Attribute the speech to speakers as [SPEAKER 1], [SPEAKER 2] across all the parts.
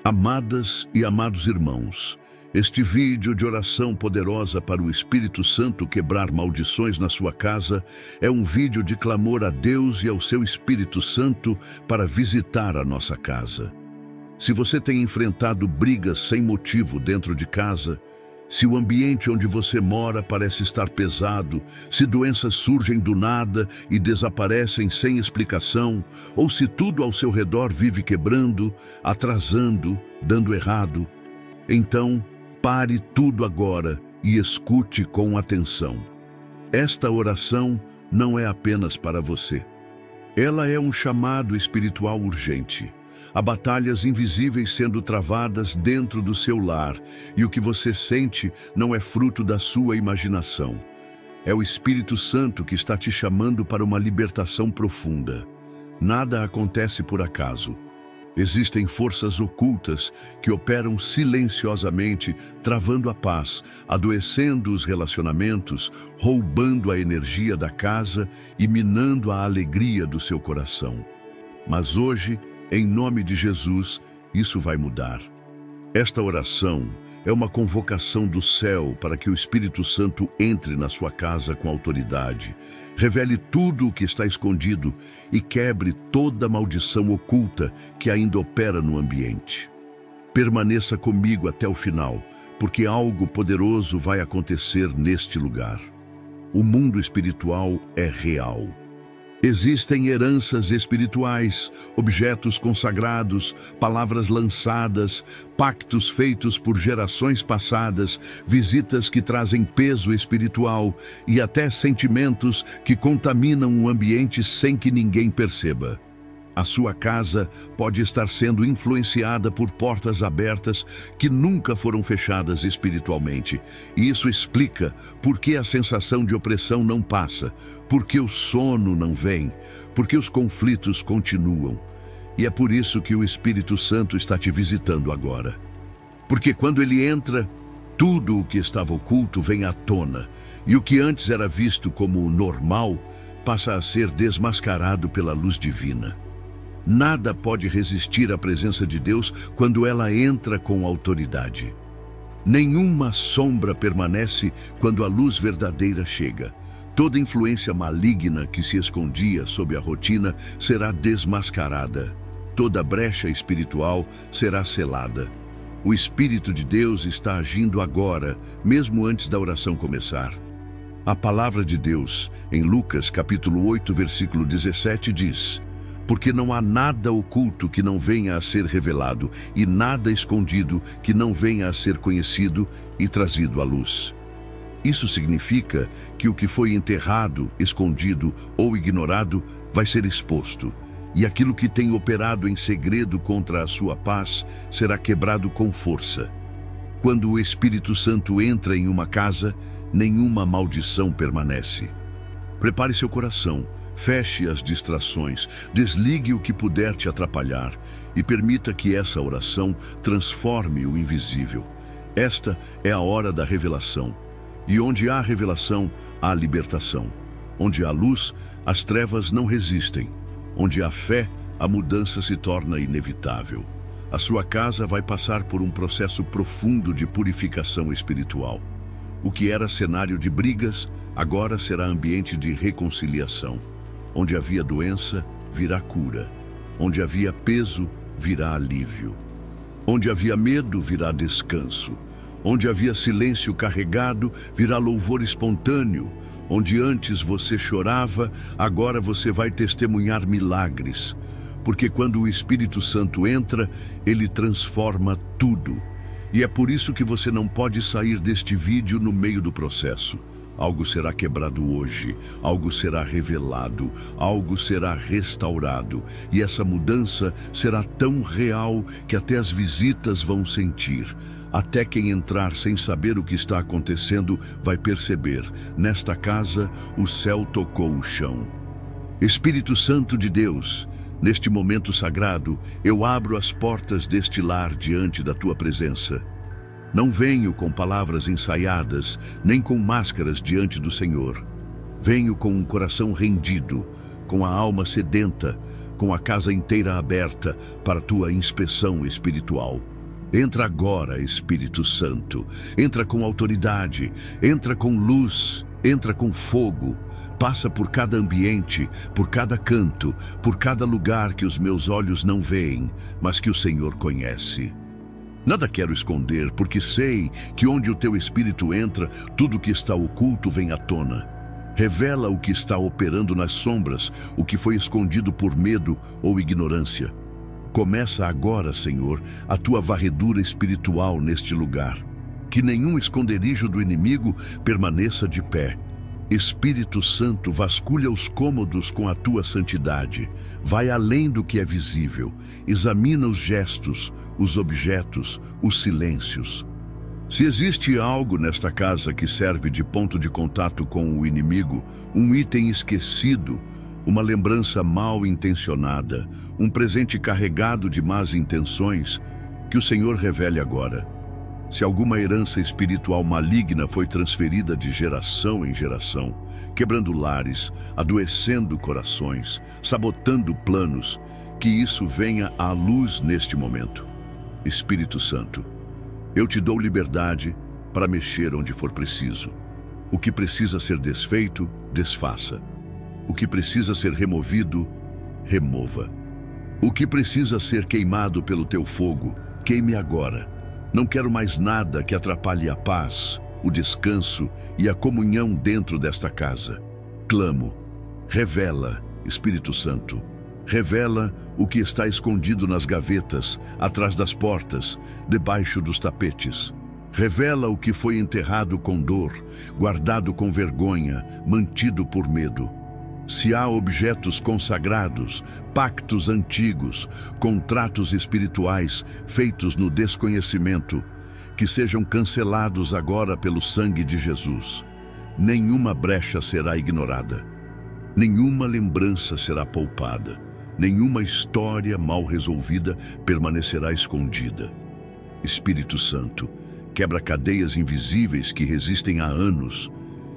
[SPEAKER 1] Amadas e amados irmãos, este vídeo de oração poderosa para o Espírito Santo quebrar maldições na sua casa é um vídeo de clamor a Deus e ao seu Espírito Santo para visitar a nossa casa. Se você tem enfrentado brigas sem motivo dentro de casa, se o ambiente onde você mora parece estar pesado, se doenças surgem do nada e desaparecem sem explicação, ou se tudo ao seu redor vive quebrando, atrasando, dando errado, então pare tudo agora e escute com atenção. Esta oração não é apenas para você. Ela é um chamado espiritual urgente. Há batalhas invisíveis sendo travadas dentro do seu lar, e o que você sente não é fruto da sua imaginação. É o Espírito Santo que está te chamando para uma libertação profunda. Nada acontece por acaso. Existem forças ocultas que operam silenciosamente, travando a paz, adoecendo os relacionamentos, roubando a energia da casa e minando a alegria do seu coração. Mas hoje, em nome de Jesus, isso vai mudar. Esta oração é uma convocação do céu para que o Espírito Santo entre na sua casa com autoridade, revele tudo o que está escondido e quebre toda maldição oculta que ainda opera no ambiente. Permaneça comigo até o final, porque algo poderoso vai acontecer neste lugar. O mundo espiritual é real. Existem heranças espirituais, objetos consagrados, palavras lançadas, pactos feitos por gerações passadas, visitas que trazem peso espiritual e até sentimentos que contaminam o ambiente sem que ninguém perceba. A sua casa pode estar sendo influenciada por portas abertas que nunca foram fechadas espiritualmente. E isso explica por que a sensação de opressão não passa, por que o sono não vem, por que os conflitos continuam. E é por isso que o Espírito Santo está te visitando agora. Porque quando ele entra, tudo o que estava oculto vem à tona, e o que antes era visto como normal passa a ser desmascarado pela luz divina. Nada pode resistir à presença de Deus quando ela entra com autoridade. Nenhuma sombra permanece quando a luz verdadeira chega. Toda influência maligna que se escondia sob a rotina será desmascarada. Toda brecha espiritual será selada. O Espírito de Deus está agindo agora, mesmo antes da oração começar. A palavra de Deus, em Lucas capítulo 8, versículo 17, diz: porque não há nada oculto que não venha a ser revelado, e nada escondido que não venha a ser conhecido e trazido à luz. Isso significa que o que foi enterrado, escondido ou ignorado vai ser exposto, e aquilo que tem operado em segredo contra a sua paz será quebrado com força. Quando o Espírito Santo entra em uma casa, nenhuma maldição permanece. Prepare seu coração. Feche as distrações, desligue o que puder te atrapalhar e permita que essa oração transforme o invisível. Esta é a hora da revelação. E onde há revelação, há libertação. Onde há luz, as trevas não resistem. Onde há fé, a mudança se torna inevitável. A sua casa vai passar por um processo profundo de purificação espiritual. O que era cenário de brigas, agora será ambiente de reconciliação. Onde havia doença, virá cura. Onde havia peso, virá alívio. Onde havia medo, virá descanso. Onde havia silêncio carregado, virá louvor espontâneo. Onde antes você chorava, agora você vai testemunhar milagres. Porque quando o Espírito Santo entra, ele transforma tudo. E é por isso que você não pode sair deste vídeo no meio do processo. Algo será quebrado hoje, algo será revelado, algo será restaurado. E essa mudança será tão real que até as visitas vão sentir. Até quem entrar sem saber o que está acontecendo vai perceber: nesta casa, o céu tocou o chão. Espírito Santo de Deus, neste momento sagrado, eu abro as portas deste lar diante da tua presença. Não venho com palavras ensaiadas, nem com máscaras diante do Senhor. Venho com um coração rendido, com a alma sedenta, com a casa inteira aberta para tua inspeção espiritual. Entra agora, Espírito Santo. Entra com autoridade, entra com luz, entra com fogo. Passa por cada ambiente, por cada canto, por cada lugar que os meus olhos não veem, mas que o Senhor conhece. Nada quero esconder, porque sei que onde o teu Espírito entra, tudo que está oculto vem à tona. Revela o que está operando nas sombras, o que foi escondido por medo ou ignorância. Começa agora, Senhor, a tua varredura espiritual neste lugar. Que nenhum esconderijo do inimigo permaneça de pé. Espírito Santo, vasculha os cômodos com a tua santidade. Vai além do que é visível. Examina os gestos, os objetos, os silêncios. Se existe algo nesta casa que serve de ponto de contato com o inimigo, um item esquecido, uma lembrança mal intencionada, um presente carregado de más intenções, que o Senhor revele agora. Se alguma herança espiritual maligna foi transferida de geração em geração, quebrando lares, adoecendo corações, sabotando planos, que isso venha à luz neste momento. Espírito Santo, eu te dou liberdade para mexer onde for preciso. O que precisa ser desfeito, desfaça. O que precisa ser removido, remova. O que precisa ser queimado pelo teu fogo, queime agora. Não quero mais nada que atrapalhe a paz, o descanso e a comunhão dentro desta casa. Clamo, revela, Espírito Santo. Revela o que está escondido nas gavetas, atrás das portas, debaixo dos tapetes. Revela o que foi enterrado com dor, guardado com vergonha, mantido por medo. Se há objetos consagrados, pactos antigos, contratos espirituais feitos no desconhecimento, que sejam cancelados agora pelo sangue de Jesus. Nenhuma brecha será ignorada. Nenhuma lembrança será poupada. Nenhuma história mal resolvida permanecerá escondida. Espírito Santo, quebra cadeias invisíveis que resistem há anos.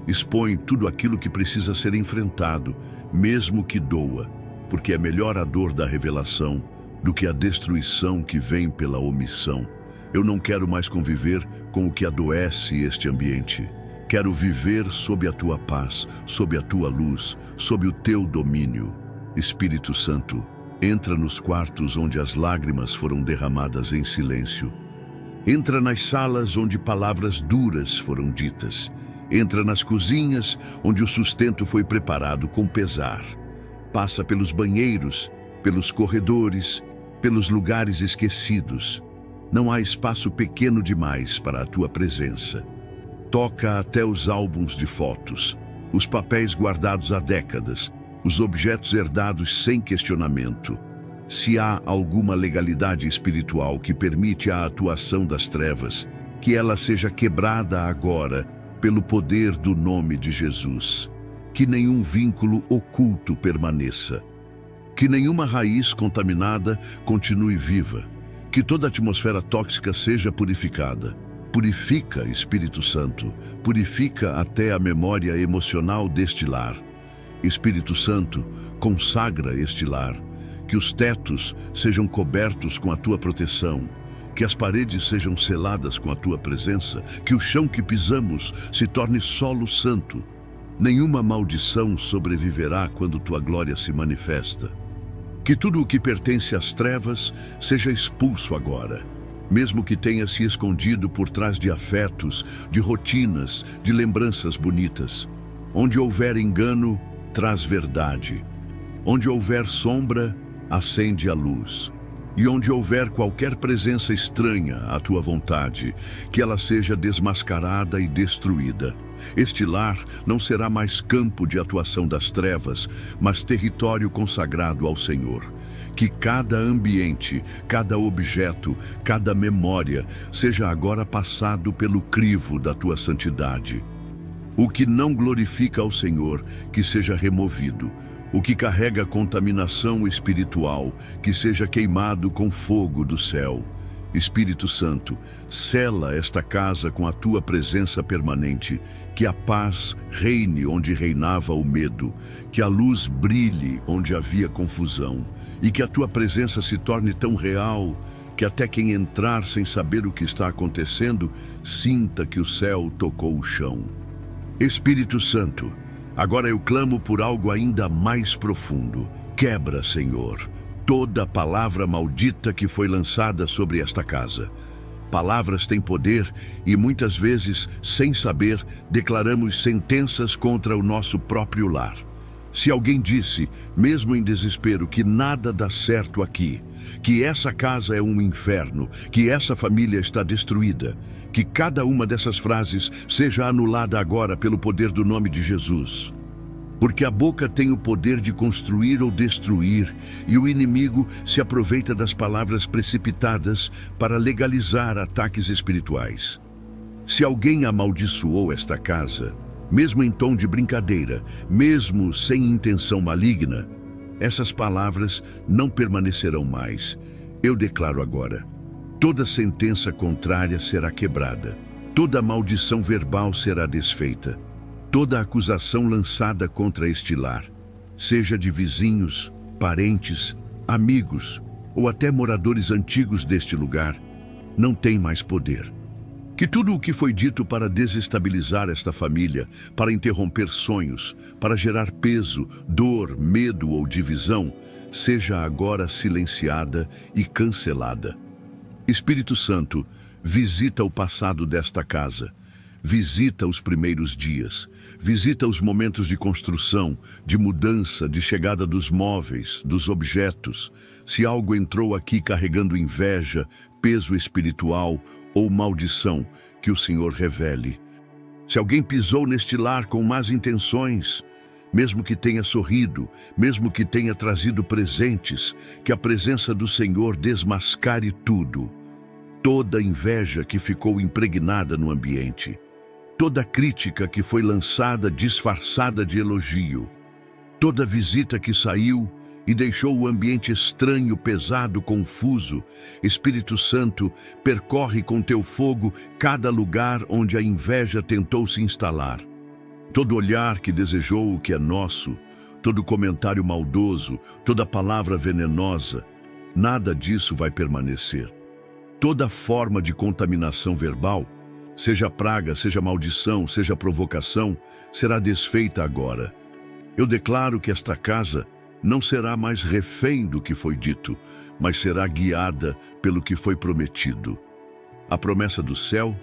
[SPEAKER 1] Expõe tudo aquilo que precisa ser enfrentado, mesmo que doa, porque é melhor a dor da revelação do que a destruição que vem pela omissão. Eu não quero mais conviver com o que adoece este ambiente. Quero viver sob a tua paz, sob a tua luz, sob o teu domínio. Espírito Santo, entra nos quartos onde as lágrimas foram derramadas em silêncio. Entra nas salas onde palavras duras foram ditas. Entra nas cozinhas onde o sustento foi preparado com pesar. Passa pelos banheiros, pelos corredores, pelos lugares esquecidos. Não há espaço pequeno demais para a tua presença. Toca até os álbuns de fotos, os papéis guardados há décadas, os objetos herdados sem questionamento. Se há alguma legalidade espiritual que permite a atuação das trevas, que ela seja quebrada agora pelo poder do nome de Jesus. Que nenhum vínculo oculto permaneça. Que nenhuma raiz contaminada continue viva. Que toda atmosfera tóxica seja purificada. Purifica, Espírito Santo, purifica até a memória emocional deste lar. Espírito Santo, consagra este lar. Que os tetos sejam cobertos com a tua proteção. Que as paredes sejam seladas com a tua presença. Que o chão que pisamos se torne solo santo. Nenhuma maldição sobreviverá quando tua glória se manifesta. Que tudo o que pertence às trevas seja expulso agora. Mesmo que tenha se escondido por trás de afetos, de rotinas, de lembranças bonitas. Onde houver engano, traz verdade. Onde houver sombra, acende a luz. E onde houver qualquer presença estranha à tua vontade, que ela seja desmascarada e destruída. Este lar não será mais campo de atuação das trevas, mas território consagrado ao Senhor. Que cada ambiente, cada objeto, cada memória seja agora passado pelo crivo da tua santidade. O que não glorifica ao Senhor, que seja removido. O que carrega contaminação espiritual, que seja queimado com fogo do céu. Espírito Santo, sela esta casa com a tua presença permanente, que a paz reine onde reinava o medo, que a luz brilhe onde havia confusão, e que a tua presença se torne tão real, que até quem entrar sem saber o que está acontecendo, sinta que o céu tocou o chão. Espírito Santo, agora eu clamo por algo ainda mais profundo. Quebra, Senhor, toda palavra maldita que foi lançada sobre esta casa. Palavras têm poder e muitas vezes, sem saber, declaramos sentenças contra o nosso próprio lar. Se alguém disse, mesmo em desespero, que nada dá certo aqui, que essa casa é um inferno, que essa família está destruída, que cada uma dessas frases seja anulada agora pelo poder do nome de Jesus. Porque a boca tem o poder de construir ou destruir, e o inimigo se aproveita das palavras precipitadas para legalizar ataques espirituais. Se alguém amaldiçoou esta casa, mesmo em tom de brincadeira, mesmo sem intenção maligna, essas palavras não permanecerão mais. Eu declaro agora: toda sentença contrária será quebrada, toda maldição verbal será desfeita, toda acusação lançada contra este lar, seja de vizinhos, parentes, amigos ou até moradores antigos deste lugar, não tem mais poder. Que tudo o que foi dito para desestabilizar esta família, para interromper sonhos, para gerar peso, dor, medo ou divisão, seja agora silenciada e cancelada. Espírito Santo, visita o passado desta casa. Visita os primeiros dias, visita os momentos de construção, de mudança, de chegada dos móveis, dos objetos. Se algo entrou aqui carregando inveja, peso espiritual ou maldição, que o Senhor revele. Se alguém pisou neste lar com más intenções, mesmo que tenha sorrido, mesmo que tenha trazido presentes, que a presença do Senhor desmascare tudo. Toda inveja que ficou impregnada no ambiente, toda crítica que foi lançada disfarçada de elogio, toda visita que saiu e deixou o ambiente estranho, pesado, confuso. Espírito Santo, percorre com teu fogo cada lugar onde a inveja tentou se instalar. Todo olhar que desejou o que é nosso, todo comentário maldoso, toda palavra venenosa, nada disso vai permanecer. Toda forma de contaminação verbal, seja praga, seja maldição, seja provocação, será desfeita agora. Eu declaro que esta casa não será mais refém do que foi dito, mas será guiada pelo que foi prometido. A promessa do céu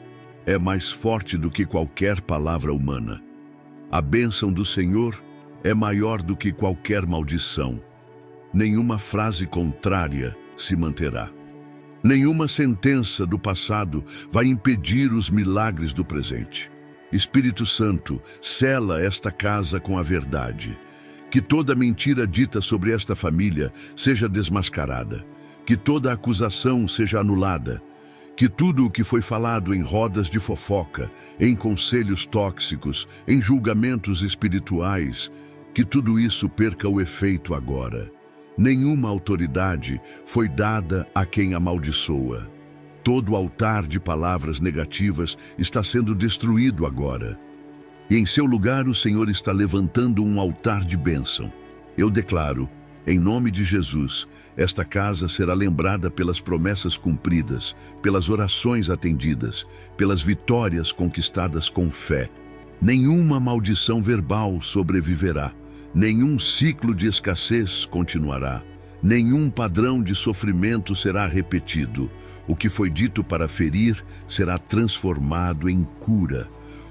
[SPEAKER 1] é mais forte do que qualquer palavra humana. A bênção do Senhor é maior do que qualquer maldição. Nenhuma frase contrária se manterá. Nenhuma sentença do passado vai impedir os milagres do presente. Espírito Santo, sela esta casa com a verdade. Que toda mentira dita sobre esta família seja desmascarada. Que toda acusação seja anulada. Que tudo o que foi falado em rodas de fofoca, em conselhos tóxicos, em julgamentos espirituais, que tudo isso perca o efeito agora. Nenhuma autoridade foi dada a quem amaldiçoa. Todo altar de palavras negativas está sendo destruído agora. E em seu lugar o Senhor está levantando um altar de bênção. Eu declaro, em nome de Jesus, esta casa será lembrada pelas promessas cumpridas, pelas orações atendidas, pelas vitórias conquistadas com fé. Nenhuma maldição verbal sobreviverá. Nenhum ciclo de escassez continuará. Nenhum padrão de sofrimento será repetido. O que foi dito para ferir será transformado em cura.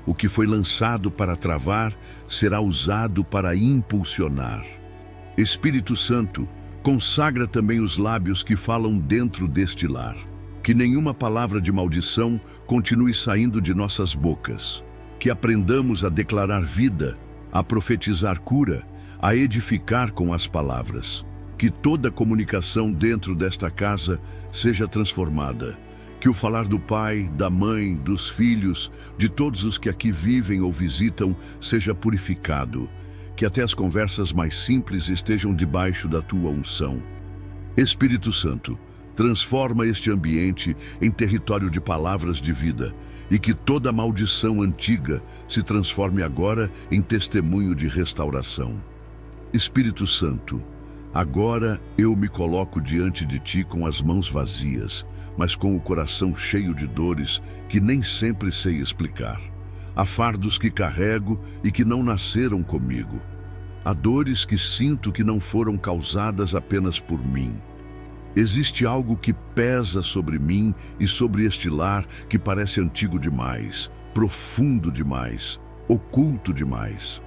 [SPEAKER 1] O que foi lançado para travar será usado para impulsionar. Espírito Santo, consagra também os lábios que falam dentro deste lar. Que nenhuma palavra de maldição continue saindo de nossas bocas. Que aprendamos a declarar vida, a profetizar cura, a edificar com as palavras. Que toda comunicação dentro desta casa seja transformada. Que o falar do pai, da mãe, dos filhos, de todos os que aqui vivem ou visitam, seja purificado. Que até as conversas mais simples estejam debaixo da tua unção. Espírito Santo, transforma este ambiente em território de palavras de vida e que toda maldição antiga se transforme agora em testemunho de restauração. Espírito Santo, Agora eu me coloco diante de ti com as mãos vazias, mas com o coração cheio de dores que nem sempre sei explicar. Há fardos que carrego e que não nasceram comigo. Há dores que sinto que não foram causadas apenas por mim. Existe algo que pesa sobre mim e sobre este lar que parece antigo demais, profundo demais, oculto demais.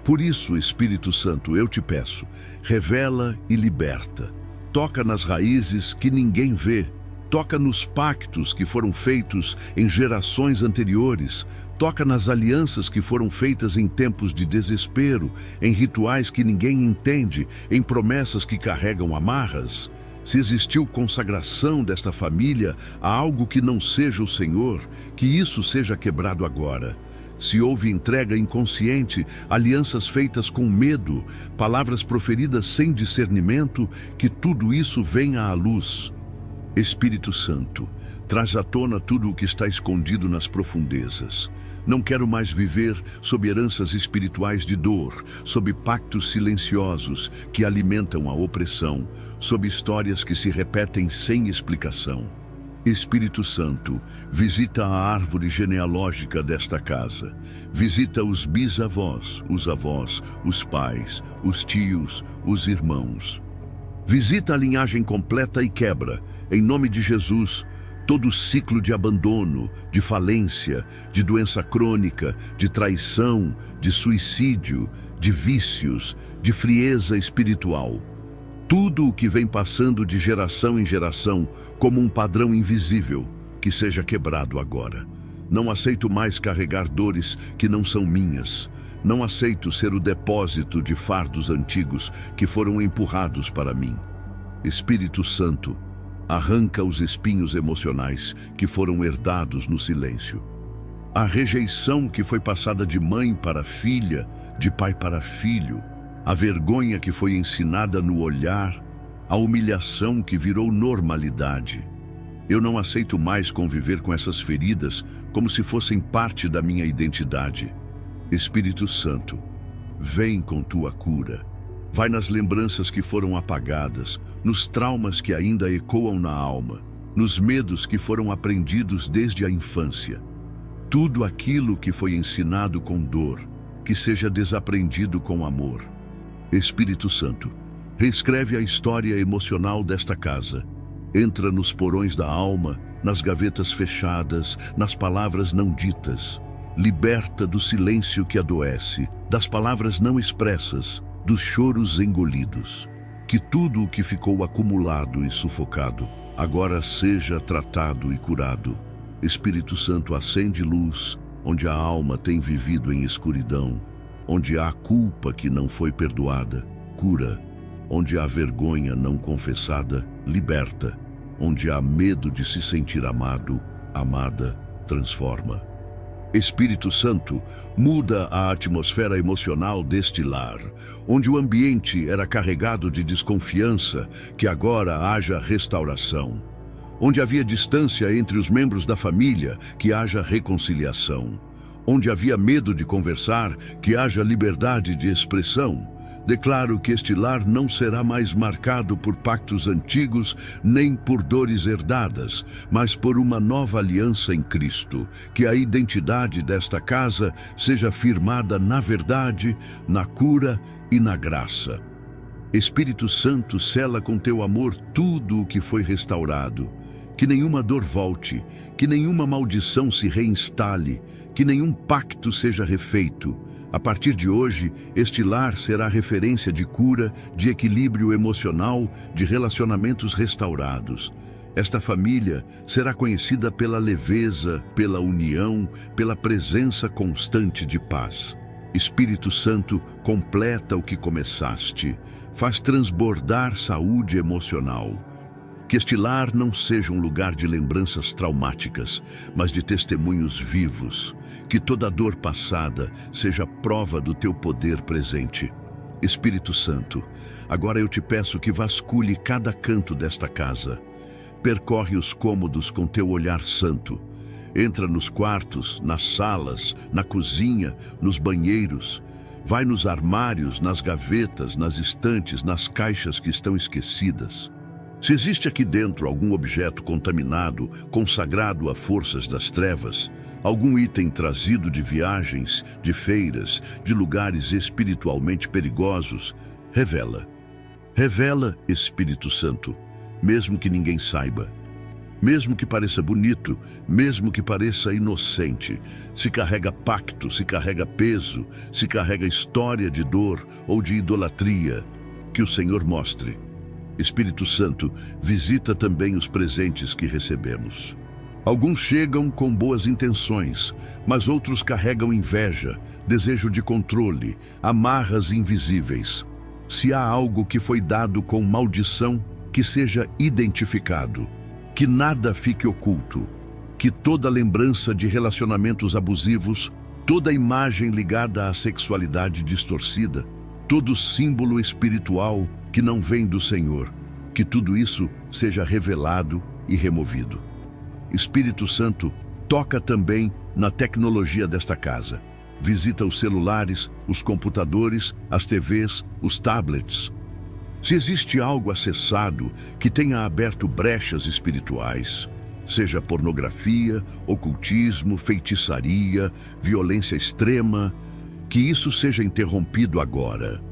[SPEAKER 1] Por isso, Espírito Santo, eu te peço, revela e liberta. Toca nas raízes que ninguém vê. Toca nos pactos que foram feitos em gerações anteriores. Toca nas alianças que foram feitas em tempos de desespero, em rituais que ninguém entende, em promessas que carregam amarras. Se existiu consagração desta família a algo que não seja o Senhor, que isso seja quebrado agora. Se houve entrega inconsciente, alianças feitas com medo, palavras proferidas sem discernimento, que tudo isso venha à luz. Espírito Santo, traz à tona tudo o que está escondido nas profundezas. Não quero mais viver sob heranças espirituais de dor, sob pactos silenciosos que alimentam a opressão, sob histórias que se repetem sem explicação. Espírito Santo, visita a árvore genealógica desta casa. Visita os bisavós, os avós, os pais, os tios, os irmãos. Visita a linhagem completa e quebra, em nome de Jesus, todo ciclo de abandono, de falência, de doença crônica, de traição, de suicídio, de vícios, de frieza espiritual. Tudo o que vem passando de geração em geração como um padrão invisível, que seja quebrado agora. Não aceito mais carregar dores que não são minhas. Não aceito ser o depósito de fardos antigos que foram empurrados para mim. Espírito Santo, arranca os espinhos emocionais que foram herdados no silêncio. A rejeição que foi passada de mãe para filha, de pai para filho, a vergonha que foi ensinada no olhar, a humilhação que virou normalidade. Eu não aceito mais conviver com essas feridas como se fossem parte da minha identidade. Espírito Santo, vem com tua cura. Vai nas lembranças que foram apagadas, nos traumas que ainda ecoam na alma, nos medos que foram aprendidos desde a infância. Tudo aquilo que foi ensinado com dor, que seja desaprendido com amor. Espírito Santo, reescreve a história emocional desta casa. Entra nos porões da alma, nas gavetas fechadas, nas palavras não ditas. Liberta do silêncio que adoece, das palavras não expressas, dos choros engolidos. Que tudo o que ficou acumulado e sufocado, agora seja tratado e curado. Espírito Santo, acende luz onde a alma tem vivido em escuridão. Onde há culpa que não foi perdoada, cura. Onde há vergonha não confessada, liberta. Onde há medo de se sentir amado, amada, transforma. Espírito Santo, muda a atmosfera emocional deste lar, onde o ambiente era carregado de desconfiança, que agora haja restauração. Onde havia distância entre os membros da família, que haja reconciliação. Onde havia medo de conversar, que haja liberdade de expressão. Declaro que este lar não será mais marcado por pactos antigos, nem por dores herdadas, mas por uma nova aliança em Cristo. Que a identidade desta casa seja firmada na verdade, na cura e na graça. Espírito Santo, sela com teu amor tudo o que foi restaurado. Que nenhuma dor volte, que nenhuma maldição se reinstale, que nenhum pacto seja refeito. A partir de hoje, este lar será referência de cura, de equilíbrio emocional, de relacionamentos restaurados. Esta família será conhecida pela leveza, pela união, pela presença constante de paz. Espírito Santo, completa o que começaste. Faz transbordar saúde emocional. Que este lar não seja um lugar de lembranças traumáticas, mas de testemunhos vivos. Que toda dor passada seja prova do teu poder presente. Espírito Santo, agora eu te peço que vasculhe cada canto desta casa. Percorre os cômodos com teu olhar santo. Entra nos quartos, nas salas, na cozinha, nos banheiros. Vai nos armários, nas gavetas, nas estantes, nas caixas que estão esquecidas. Se existe aqui dentro algum objeto contaminado, consagrado a forças das trevas, algum item trazido de viagens, de feiras, de lugares espiritualmente perigosos, revela. Revela, Espírito Santo, mesmo que ninguém saiba. Mesmo que pareça bonito, mesmo que pareça inocente, se carrega pacto, se carrega peso, se carrega história de dor ou de idolatria, que o Senhor mostre. Espírito Santo, visita também os presentes que recebemos. Alguns chegam com boas intenções, mas outros carregam inveja, desejo de controle, amarras invisíveis. Se há algo que foi dado com maldição, que seja identificado. Que nada fique oculto, que toda lembrança de relacionamentos abusivos, toda imagem ligada à sexualidade distorcida, todo símbolo espiritual que não vem do Senhor, que tudo isso seja revelado e removido. Espírito Santo, toca também na tecnologia desta casa. Visita os celulares, os computadores, as TVs, os tablets. Se existe algo acessado que tenha aberto brechas espirituais, seja pornografia, ocultismo, feitiçaria, violência extrema, que isso seja interrompido agora.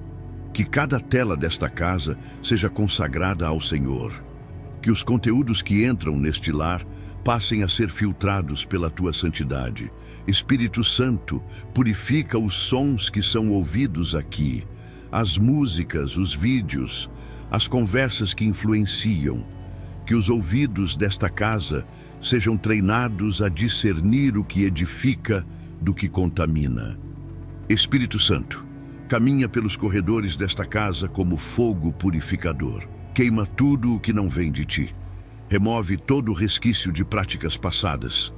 [SPEAKER 1] Que cada tela desta casa seja consagrada ao Senhor. Que os conteúdos que entram neste lar passem a ser filtrados pela tua santidade. Espírito Santo, purifica os sons que são ouvidos aqui. As músicas, os vídeos, as conversas que influenciam, que os ouvidos desta casa sejam treinados a discernir o que edifica do que contamina. Espírito Santo, caminha pelos corredores desta casa como fogo purificador. Queima tudo o que não vem de ti. Remove todo o resquício de práticas passadas.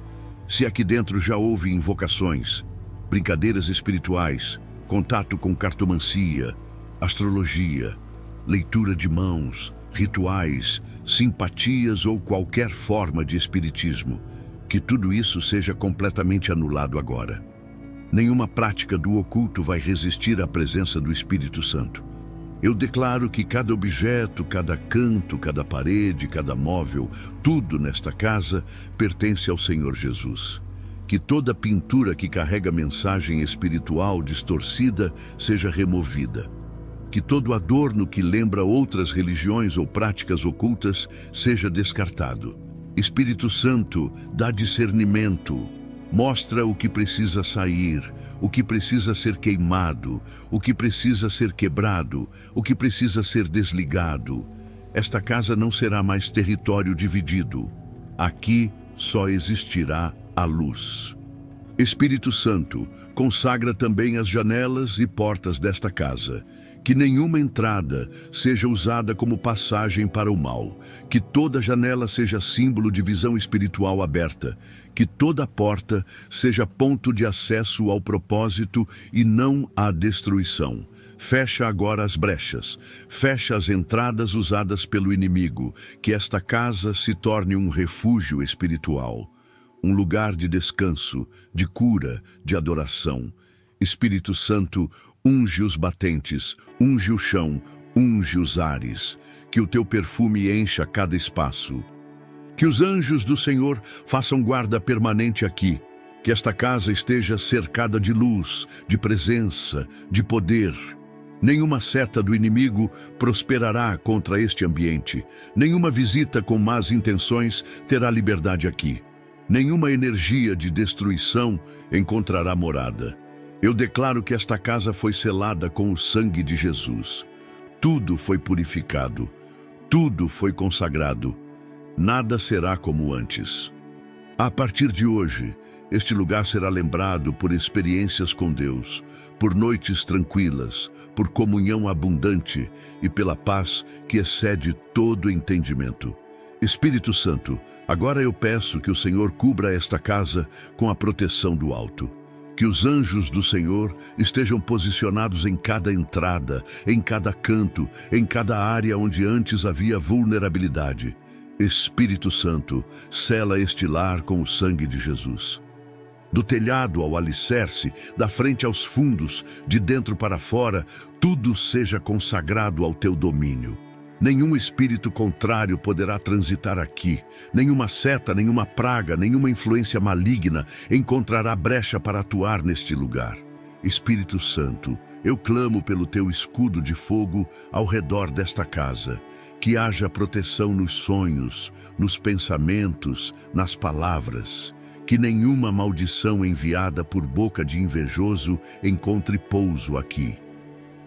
[SPEAKER 1] Se aqui dentro já houve invocações, brincadeiras espirituais, contato com cartomancia, astrologia, leitura de mãos, rituais, simpatias ou qualquer forma de espiritismo, que tudo isso seja completamente anulado agora. Nenhuma prática do oculto vai resistir à presença do Espírito Santo. Eu declaro que cada objeto, cada canto, cada parede, cada móvel, tudo nesta casa pertence ao Senhor Jesus. Que toda pintura que carrega mensagem espiritual distorcida seja removida. Que todo adorno que lembra outras religiões ou práticas ocultas seja descartado. Espírito Santo, dá discernimento. Mostra o que precisa sair, o que precisa ser queimado, o que precisa ser quebrado, o que precisa ser desligado. Esta casa não será mais território dividido. Aqui só existirá a luz. Espírito Santo, consagra também as janelas e portas desta casa. Que nenhuma entrada seja usada como passagem para o mal. Que toda janela seja símbolo de visão espiritual aberta. Que toda porta seja ponto de acesso ao propósito e não à destruição. Fecha agora as brechas. Fecha as entradas usadas pelo inimigo. Que esta casa se torne um refúgio espiritual. Um lugar de descanso, de cura, de adoração. Espírito Santo, unge os batentes, unge o chão, unge os ares. Que o teu perfume encha cada espaço. Que os anjos do Senhor façam guarda permanente aqui. Que esta casa esteja cercada de luz, de presença, de poder. Nenhuma seta do inimigo prosperará contra este ambiente. Nenhuma visita com más intenções terá liberdade aqui. Nenhuma energia de destruição encontrará morada. Eu declaro que esta casa foi selada com o sangue de Jesus. Tudo foi purificado. Tudo foi consagrado. Nada será como antes. A partir de hoje, este lugar será lembrado por experiências com Deus, por noites tranquilas, por comunhão abundante e pela paz que excede todo entendimento. Espírito Santo, agora eu peço que o Senhor cubra esta casa com a proteção do alto. Que os anjos do Senhor estejam posicionados em cada entrada, em cada canto, em cada área onde antes havia vulnerabilidade. Espírito Santo, sela este lar com o sangue de Jesus. Do telhado ao alicerce, da frente aos fundos, de dentro para fora, tudo seja consagrado ao teu domínio. Nenhum espírito contrário poderá transitar aqui. Nenhuma seta, nenhuma praga, nenhuma influência maligna encontrará brecha para atuar neste lugar. Espírito Santo, eu clamo pelo teu escudo de fogo ao redor desta casa. Que haja proteção nos sonhos, nos pensamentos, nas palavras. Que nenhuma maldição enviada por boca de invejoso encontre pouso aqui.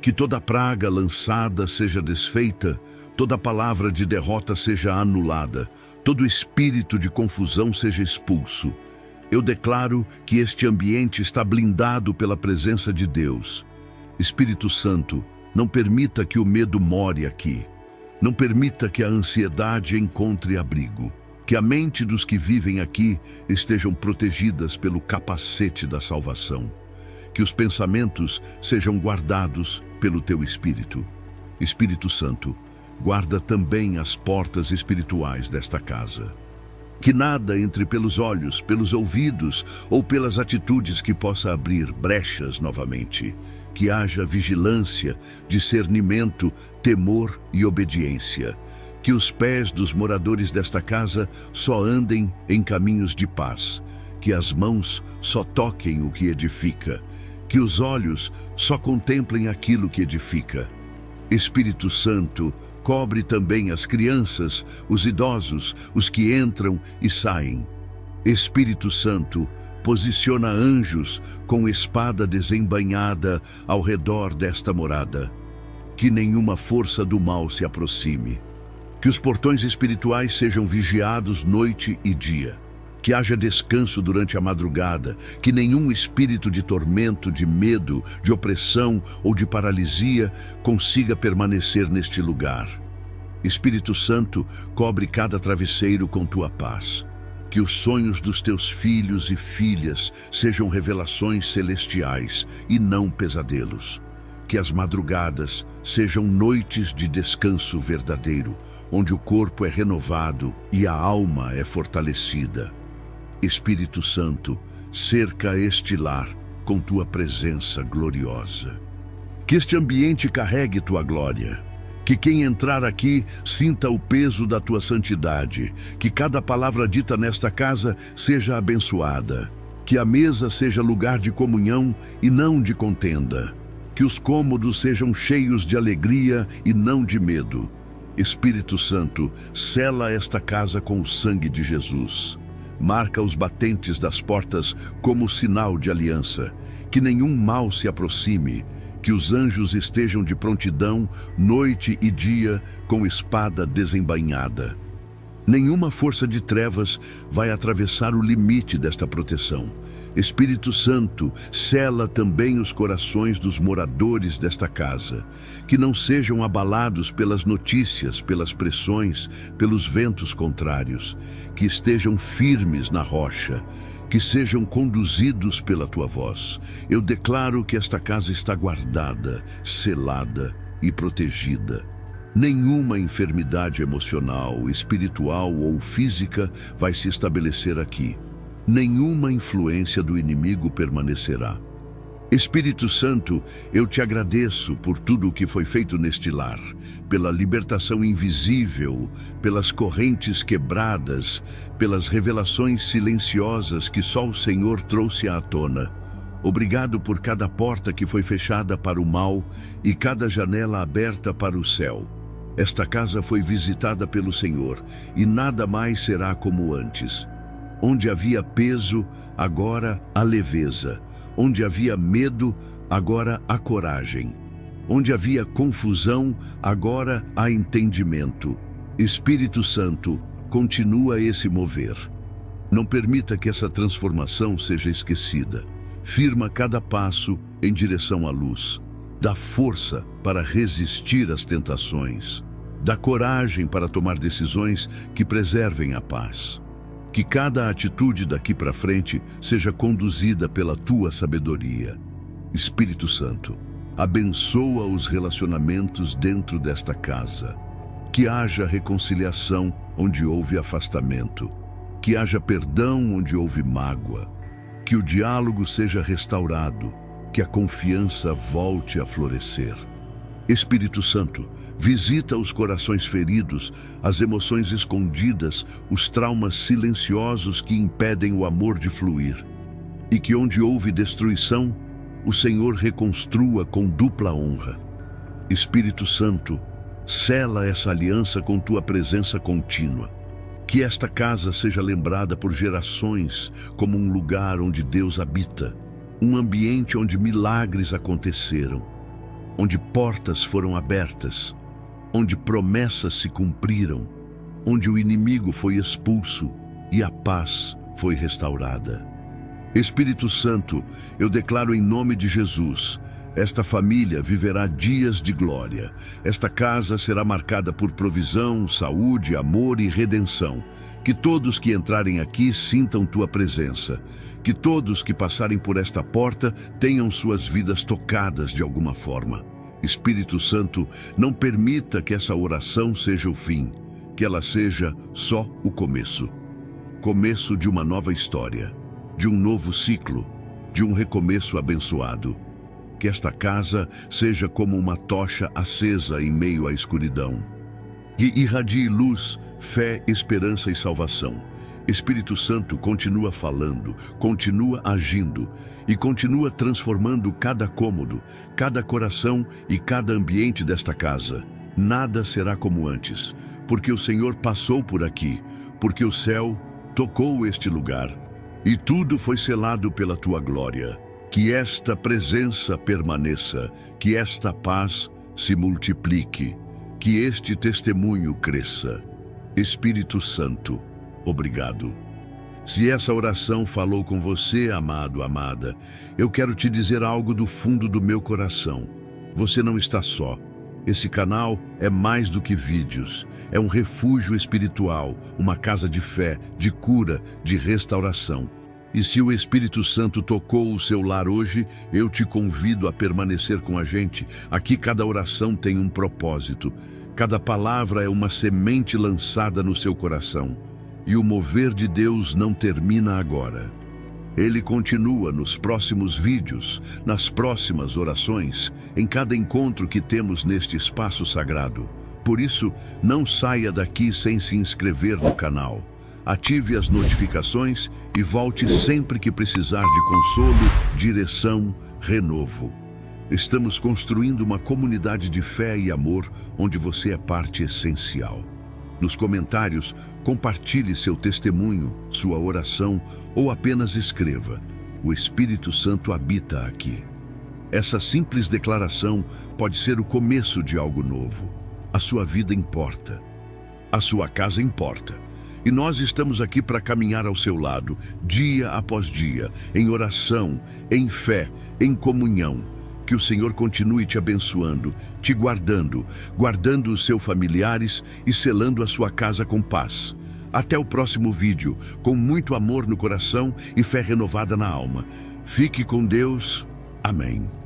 [SPEAKER 1] Que toda praga lançada seja desfeita, toda palavra de derrota seja anulada, todo espírito de confusão seja expulso. Eu declaro que este ambiente está blindado pela presença de Deus. Espírito Santo, não permita que o medo more aqui. Não permita que a ansiedade encontre abrigo. Que a mente dos que vivem aqui estejam protegidas pelo capacete da salvação. Que os pensamentos sejam guardados pelo teu Espírito. Espírito Santo, guarda também as portas espirituais desta casa. Que nada entre pelos olhos, pelos ouvidos ou pelas atitudes que possa abrir brechas novamente. Que haja vigilância, discernimento, temor e obediência. Que os pés dos moradores desta casa só andem em caminhos de paz. Que as mãos só toquem o que edifica. Que os olhos só contemplem aquilo que edifica. Espírito Santo, cobre também as crianças, os idosos, os que entram e saem. Espírito Santo, posiciona anjos com espada desembainhada ao redor desta morada. Que nenhuma força do mal se aproxime. Que os portões espirituais sejam vigiados noite e dia. Que haja descanso durante a madrugada. Que nenhum espírito de tormento, de medo, de opressão ou de paralisia consiga permanecer neste lugar. Espírito Santo, cobre cada travesseiro com tua paz. Que os sonhos dos teus filhos e filhas sejam revelações celestiais e não pesadelos. Que as madrugadas sejam noites de descanso verdadeiro, onde o corpo é renovado e a alma é fortalecida. Espírito Santo, cerca este lar com tua presença gloriosa. Que este ambiente carregue tua glória. Que quem entrar aqui sinta o peso da tua santidade. Que cada palavra dita nesta casa seja abençoada. Que a mesa seja lugar de comunhão e não de contenda. Que os cômodos sejam cheios de alegria e não de medo. Espírito Santo, sela esta casa com o sangue de Jesus. Marca os batentes das portas como sinal de aliança. Que nenhum mal se aproxime. Que os anjos estejam de prontidão, noite e dia, com espada desembainhada. Nenhuma força de trevas vai atravessar o limite desta proteção. Espírito Santo, sela também os corações dos moradores desta casa. Que não sejam abalados pelas notícias, pelas pressões, pelos ventos contrários. Que estejam firmes na rocha. Que sejam conduzidos pela tua voz. Eu declaro que esta casa está guardada, selada e protegida. Nenhuma enfermidade emocional, espiritual ou física vai se estabelecer aqui. Nenhuma influência do inimigo permanecerá. Espírito Santo, eu te agradeço por tudo o que foi feito neste lar, pela libertação invisível, pelas correntes quebradas, pelas revelações silenciosas que só o Senhor trouxe à tona. Obrigado por cada porta que foi fechada para o mal e cada janela aberta para o céu. Esta casa foi visitada pelo Senhor e nada mais será como antes. Onde havia peso, agora há leveza. Onde havia medo, agora há coragem. Onde havia confusão, agora há entendimento. Espírito Santo, continua esse mover. Não permita que essa transformação seja esquecida. Firma cada passo em direção à luz. Dá força para resistir às tentações. Dá coragem para tomar decisões que preservem a paz. Que cada atitude daqui para frente seja conduzida pela tua sabedoria. Espírito Santo, abençoa os relacionamentos dentro desta casa. Que haja reconciliação onde houve afastamento. Que haja perdão onde houve mágoa. que o diálogo seja restaurado, que a confiança volte a florescer. Espírito Santo, visita os corações feridos, as emoções escondidas, os traumas silenciosos que impedem o amor de fluir. E que onde houve destruição, o Senhor reconstrua com dupla honra. Espírito Santo, sela essa aliança com tua presença contínua. Que esta casa seja lembrada por gerações como um lugar onde Deus habita, um ambiente onde milagres aconteceram, onde portas foram abertas, onde promessas se cumpriram, onde o inimigo foi expulso e a paz foi restaurada. Espírito Santo, eu declaro em nome de Jesus, esta família viverá dias de glória. Esta casa será marcada por provisão, saúde, amor e redenção. Que todos que entrarem aqui sintam tua presença. Que todos que passarem por esta porta tenham suas vidas tocadas de alguma forma. Espírito Santo, não permita que essa oração seja o fim, que ela seja só o começo. Começo de uma nova história, de um novo ciclo, de um recomeço abençoado. Que esta casa seja como uma tocha acesa em meio à escuridão. Que irradie luz, fé, esperança e salvação. Espírito Santo continua falando, continua agindo e continua transformando cada cômodo, cada coração e cada ambiente desta casa. Nada será como antes, porque o Senhor passou por aqui, porque o céu tocou este lugar e tudo foi selado pela tua glória. Que esta presença permaneça, que esta paz se multiplique, que este testemunho cresça. Espírito Santo, obrigado. Se essa oração falou com você, amado, amada, eu quero te dizer algo do fundo do meu coração. Você não está só. Esse canal é mais do que vídeos. É um refúgio espiritual, uma casa de fé, de cura, de restauração. E se o Espírito Santo tocou o seu lar hoje, eu te convido a permanecer com a gente. Aqui cada oração tem um propósito. Cada palavra é uma semente lançada no seu coração. E o mover de Deus não termina agora. Ele continua nos próximos vídeos, nas próximas orações, em cada encontro que temos neste espaço sagrado. Por isso, não saia daqui sem se inscrever no canal. Ative as notificações e volte sempre que precisar de consolo, direção, renovo. Estamos construindo uma comunidade de fé e amor onde você é parte essencial. Nos comentários, compartilhe seu testemunho, sua oração ou apenas escreva: o Espírito Santo habita aqui. Essa simples declaração pode ser o começo de algo novo. A sua vida importa. A sua casa importa. E nós estamos aqui para caminhar ao seu lado, dia após dia, em oração, em fé, em comunhão. Que o Senhor continue te abençoando, te guardando, guardando os seus familiares e selando a sua casa com paz. Até o próximo vídeo, com muito amor no coração e fé renovada na alma. Fique com Deus. Amém.